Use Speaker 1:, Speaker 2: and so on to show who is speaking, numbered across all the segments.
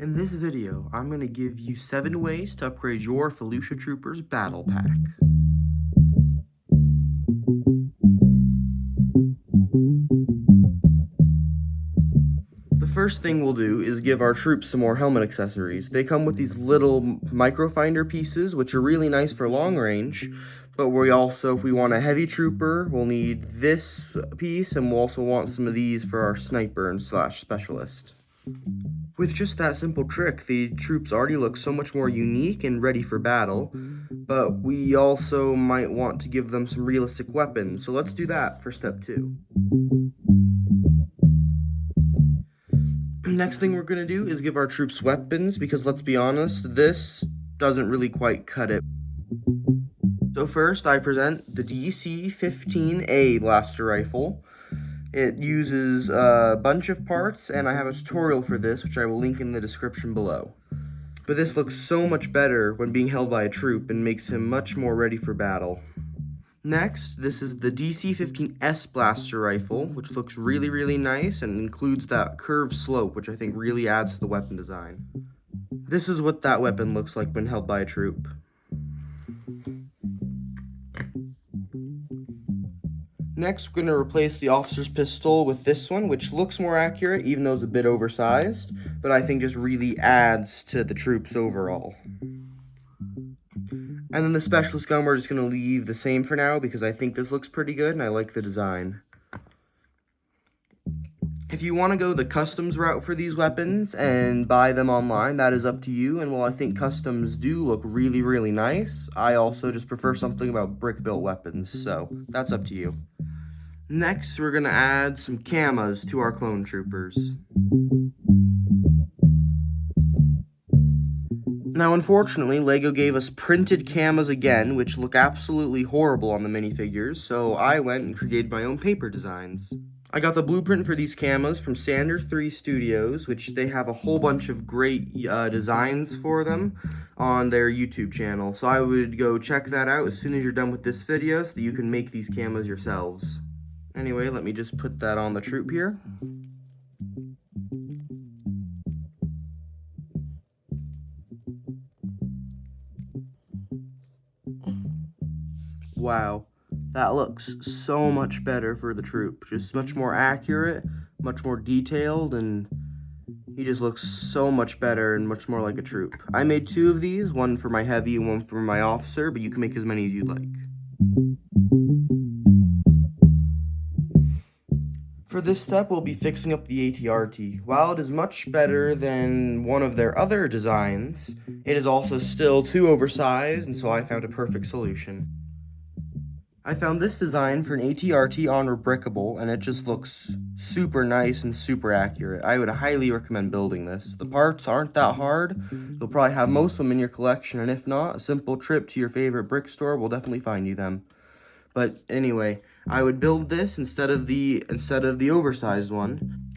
Speaker 1: In this video, I'm going to give you 7 ways to upgrade your Felucia Troopers Battle Pack. The first thing we'll do is give our troops some more helmet accessories. They come with these little micro-finder pieces, which are really nice for long range, but we also, if we want a heavy trooper, we'll need this piece, and we'll also want some of these for our sniper and slash specialist. With just that simple trick, the troops already look so much more unique and ready for battle, but we also might want to give them some realistic weapons, so let's do that for step 2. Next thing we're going to do is give our troops weapons, because let's be honest, this doesn't really quite cut it. So first I present the DC-15A blaster rifle. It uses a bunch of parts, and I have a tutorial for this, which I will link in the description below. But this looks so much better when being held by a troop and makes him much more ready for battle. Next, this is the DC-15S blaster rifle, which looks really nice and includes that curved slope, which I think really adds to the weapon design. This is what that weapon looks like when held by a troop. Next, we're going to replace the officer's pistol with this one, which looks more accurate, even though it's a bit oversized, but I think just really adds to the troops overall. And then the specialist gun, we're just going to leave the same for now, because I think this looks pretty good, and I like the design. If you want to go the customs route for these weapons and buy them online, that is up to you, and while I think customs do look really nice, I also just prefer something about brick-built weapons, so that's up to you. Next, we're going to add some camas to our clone troopers. Now, unfortunately, LEGO gave us printed camas again, which look absolutely horrible on the minifigures, so I went and created my own paper designs. I got the blueprint for these camas from Sander 3 Studios, which they have a whole bunch of great designs for them on their YouTube channel, so I would go check that out as soon as you're done with this video so that you can make these camas yourselves. Anyway, let me just put that on the troop here. Wow, that looks so much better for the troop. Just much more accurate, much more detailed, and he just looks so much better and much more like a troop. I made 2 of these, one for my heavy and one for my officer, but you can make as many as you'd like. For this step, we'll be fixing up the AT-RT. While it is much better than one of their other designs, it is also still too oversized, and so I found a perfect solution. I found this design for an AT-RT on Rebrickable, and it just looks super nice and super accurate. I would highly recommend building this. The parts aren't that hard. You'll probably have most of them in your collection, and if not, a simple trip to your favorite brick store will definitely find you them. But anyway, I would build this instead of the oversized one.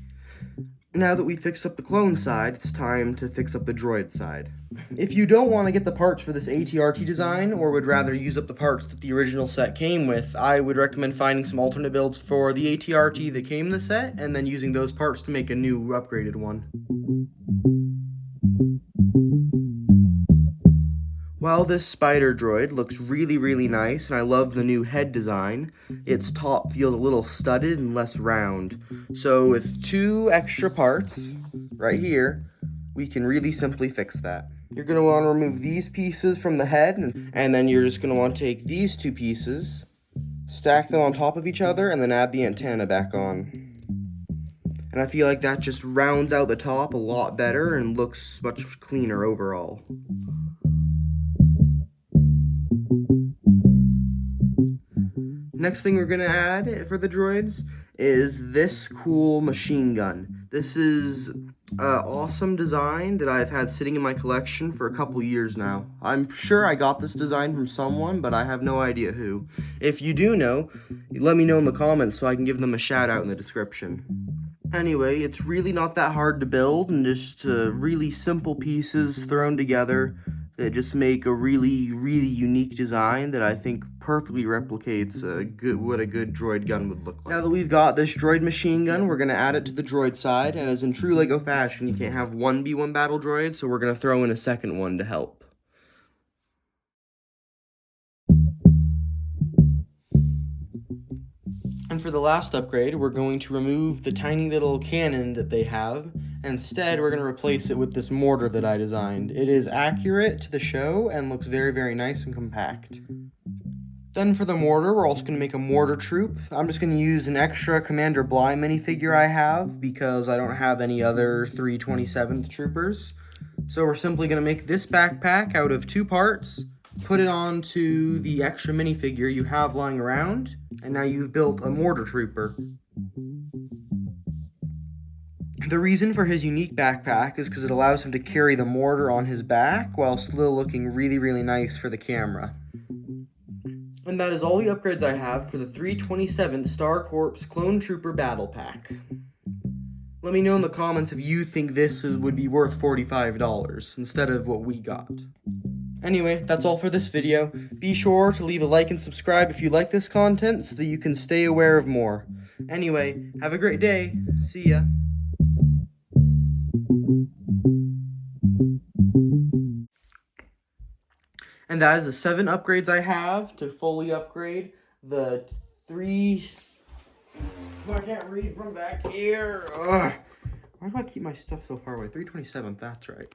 Speaker 1: Now that we fixed up the clone side, it's time to fix up the droid side. If you don't want to get the parts for this AT-RT design, or would rather use up the parts that the original set came with, I would recommend finding some alternate builds for the AT-RT that came in the set, and then using those parts to make a new upgraded one. While this spider droid looks really nice, and I love the new head design, its top feels a little studded and less round. So with 2 extra parts, right here, we can really simply fix that. You're going to want to remove these pieces from the head, and then you're just going to want to take these 2 pieces, stack them on top of each other, and then add the antenna back on. And I feel like that just rounds out the top a lot better and looks much cleaner overall. Next thing we're going to add for the droids is this cool machine gun. This is an awesome design that I've had sitting in my collection for a couple years now. I'm sure I got this design from someone, but I have no idea who. If you do know, let me know in the comments so I can give them a shout out in the description. Anyway, it's really not that hard to build, and just really simple pieces thrown together. that just make a really, really unique design that I think perfectly replicates what a good droid gun would look like. Now that we've got this droid machine gun, we're going to add it to the droid side, and as in true LEGO fashion, you can't have one B1 battle droid, so we're going to throw in a second one to help. And for the last upgrade, we're going to remove the tiny little cannon that they have, and instead we're going to replace it with this mortar that I designed. It is accurate to the show and looks very, very nice and compact. Then for the mortar, we're also going to make a mortar troop. I'm just going to use an extra Commander Bly minifigure I have because I don't have any other 327th troopers. So we're simply going to make this backpack out of 2 parts, put it onto the extra minifigure you have lying around, and now you've built a mortar trooper. The reason for his unique backpack is because it allows him to carry the mortar on his back while still looking really, really nice for the camera. And that is all the upgrades I have for the 327th Star Corps Clone Trooper Battle Pack. Let me know in the comments if you think this would be worth $45 instead of what we got. Anyway, that's all for this video. Be sure to leave a like and subscribe if you like this content so that you can stay aware of more. Anyway, have a great day. See ya. And that is the 7 upgrades I have to fully upgrade the 3... I can't read from back here. Ugh. Why do I keep my stuff so far away? 327th, that's right.